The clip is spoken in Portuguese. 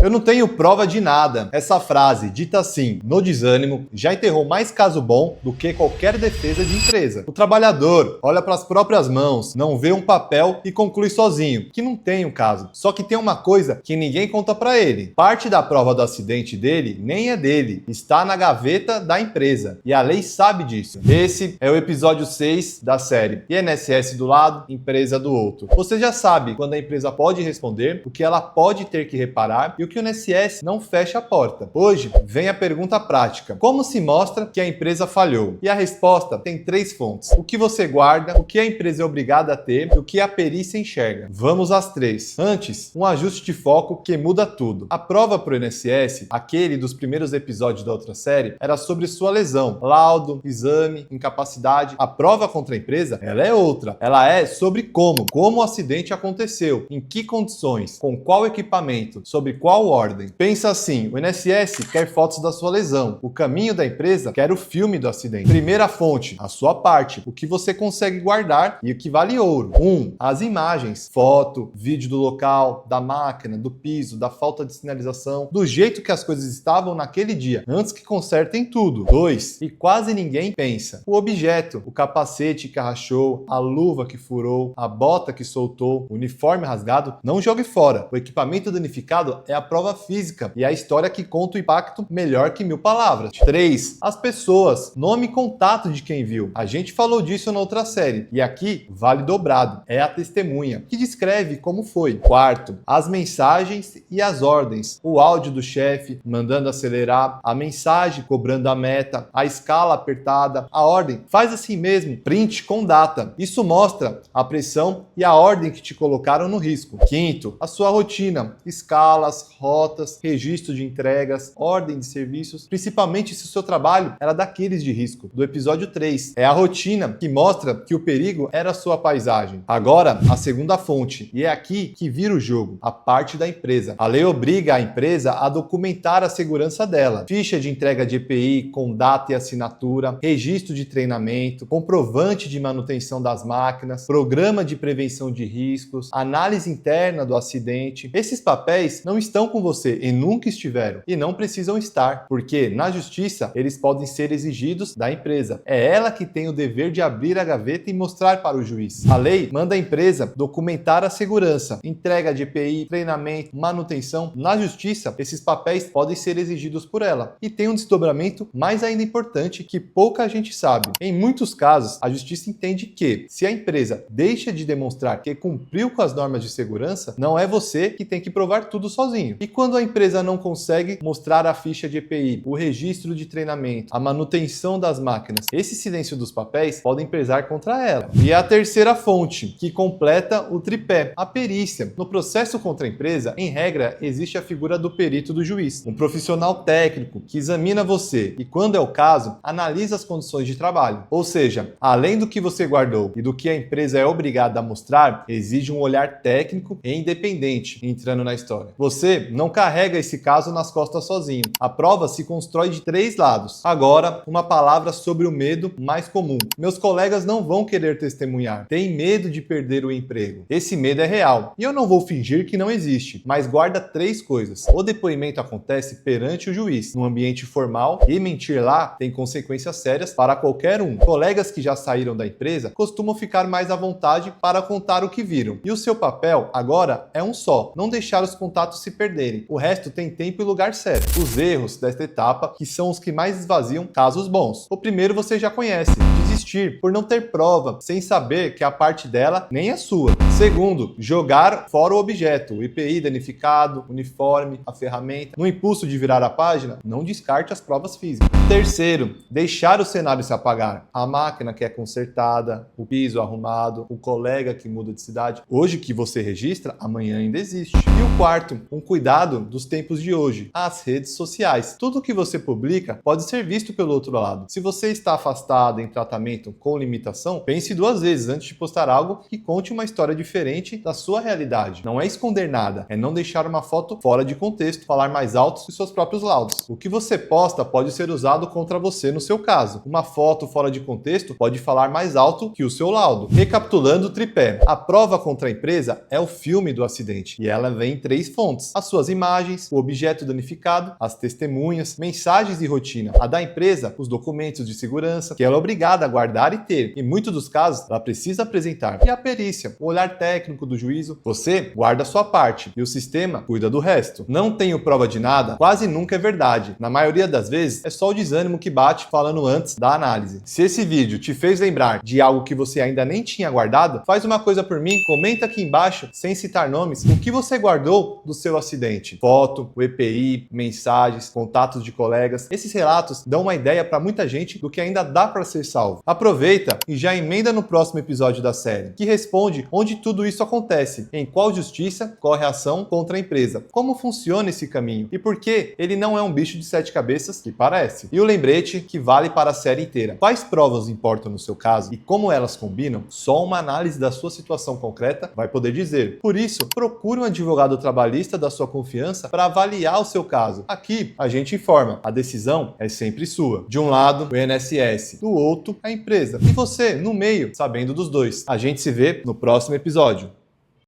Eu não tenho prova de nada. Essa frase, dita assim, no desânimo, já enterrou mais caso bom do que qualquer defesa de empresa. O trabalhador olha para as próprias mãos, não vê um papel e conclui sozinho, que não tem um caso. Só que tem uma coisa que ninguém conta para ele. Parte da prova do acidente dele nem é dele, está na gaveta da empresa. E a lei sabe disso. Esse é o episódio 6 da série INSS do lado, empresa do outro. Você já sabe quando a empresa pode responder, o que ela pode ter que reparar e o que o INSS não fecha a porta. Hoje vem a pergunta prática. Como se mostra que a empresa falhou? E a resposta tem 3 fontes. O que você guarda, o que a empresa é obrigada a ter e o que a perícia enxerga. Vamos às 3. Antes, um ajuste de foco que muda tudo. A prova para o INSS, aquele dos primeiros episódios da outra série, era sobre sua lesão. Laudo, exame, incapacidade. A prova contra a empresa, ela é outra. Ela é sobre como o acidente aconteceu, em que condições, com qual equipamento, sobre qual ordem. Pensa assim, o INSS quer fotos da sua lesão. O caminho da empresa quer o filme do acidente. Primeira fonte, a sua parte, o que você consegue guardar e o que vale ouro. 1. As imagens, foto, vídeo do local, da máquina, do piso, da falta de sinalização, do jeito que as coisas estavam naquele dia, antes que consertem tudo. 2. E quase ninguém pensa. O objeto, o capacete que rachou, a luva que furou, a bota que soltou, o uniforme rasgado, não jogue fora. O equipamento danificado é a prova física e a história que conta o impacto melhor que 1000 palavras. 3. As pessoas, nome e contato de quem viu. A gente falou disso na outra série e aqui vale dobrado. É a testemunha, que descreve como foi. 4. As mensagens e as ordens. O áudio do chefe mandando acelerar, a mensagem cobrando a meta, a escala apertada, a ordem. Faz assim mesmo, print com data. Isso mostra a pressão e a ordem que te colocaram no risco. 5. A sua rotina, escalas, rotas, registro de entregas, ordem de serviços, principalmente se o seu trabalho era daqueles de risco, do episódio 3. É a rotina que mostra que o perigo era a sua paisagem. Agora, a segunda fonte, e é aqui que vira o jogo, a parte da empresa. A lei obriga a empresa a documentar a segurança dela. Ficha de entrega de EPI com data e assinatura, registro de treinamento, comprovante de manutenção das máquinas, programa de prevenção de riscos, análise interna do acidente. Esses papéis não estão com você e nunca estiveram e não precisam estar, porque na justiça eles podem ser exigidos da empresa. É ela que tem o dever de abrir a gaveta e mostrar para o juiz. A lei manda a empresa documentar a segurança, entrega de EPI, treinamento, manutenção. Na justiça, esses papéis podem ser exigidos por ela. E tem um desdobramento mais ainda importante que pouca gente sabe. Em muitos casos, a justiça entende que, se a empresa deixa de demonstrar que cumpriu com as normas de segurança, não é você que tem que provar tudo sozinho. E quando a empresa não consegue mostrar a ficha de EPI, o registro de treinamento, a manutenção das máquinas, esse silêncio dos papéis podem pesar contra ela. E a terceira fonte, que completa o tripé, a perícia. No processo contra a empresa, em regra, existe a figura do perito do juiz, um profissional técnico que examina você e, quando é o caso, analisa as condições de trabalho. Ou seja, além do que você guardou e do que a empresa é obrigada a mostrar, exige um olhar técnico e independente entrando na história. Você não carrega esse caso nas costas sozinho. A prova se constrói de 3 lados. Agora, uma palavra sobre o medo mais comum. Meus colegas não vão querer testemunhar. Tem medo de perder o emprego. Esse medo é real. E eu não vou fingir que não existe, mas guarda 3 coisas. O depoimento acontece perante o juiz, num ambiente formal, e mentir lá tem consequências sérias para qualquer um. Colegas que já saíram da empresa costumam ficar mais à vontade para contar o que viram. E o seu papel agora é um só: não deixar os contatos se perderem. O resto tem tempo e lugar certo. Os erros desta etapa, que são os que mais esvaziam casos bons. O primeiro você já conhece: desistir por não ter prova, sem saber que a parte dela nem é sua. Segundo, jogar fora o objeto, o EPI danificado, uniforme, a ferramenta. No impulso de virar a página, não descarte as provas físicas. Terceiro, deixar o cenário se apagar. A máquina que é consertada, o piso arrumado, o colega que muda de cidade. Hoje que você registra, amanhã ainda existe. E o quarto, um cuidado dos tempos de hoje, as redes sociais. Tudo que você publica pode ser visto pelo outro lado. Se você está afastado em tratamento com limitação, pense 2 vezes antes de postar algo que conte uma história diferente da sua realidade. Não é esconder nada, é não deixar uma foto fora de contexto, falar mais alto que seus próprios laudos. O que você posta pode ser usado usado contra você no seu caso. Uma foto fora de contexto pode falar mais alto que o seu laudo. Recapitulando o tripé, a prova contra a empresa é o filme do acidente e ela vem em 3 fontes: as suas imagens, o objeto danificado, as testemunhas, mensagens e rotina. A da empresa, os documentos de segurança, que ela é obrigada a guardar e ter. Em muitos dos casos, ela precisa apresentar. E a perícia, o olhar técnico do juízo. Você guarda a sua parte e o sistema cuida do resto. Não tenho prova de nada, quase nunca é verdade. Na maioria das vezes, é só o desânimo que bate falando antes da análise. Se esse vídeo te fez lembrar de algo que você ainda nem tinha guardado, faz uma coisa por mim, comenta aqui embaixo, sem citar nomes, o que você guardou do seu acidente. Foto, o EPI, mensagens, contatos de colegas. Esses relatos dão uma ideia para muita gente do que ainda dá para ser salvo. Aproveita e já emenda no próximo episódio da série, que responde onde tudo isso acontece, em qual justiça corre a ação contra a empresa, como funciona esse caminho e por que ele não é um bicho de 7 cabeças que parece. E o lembrete que vale para a série inteira. Quais provas importam no seu caso e como elas combinam, só uma análise da sua situação concreta vai poder dizer. Por isso, procure um advogado trabalhista da sua confiança para avaliar o seu caso. Aqui, a gente informa, a decisão é sempre sua. De um lado, o INSS, do outro, a empresa. E você, no meio, sabendo dos dois. A gente se vê no próximo episódio.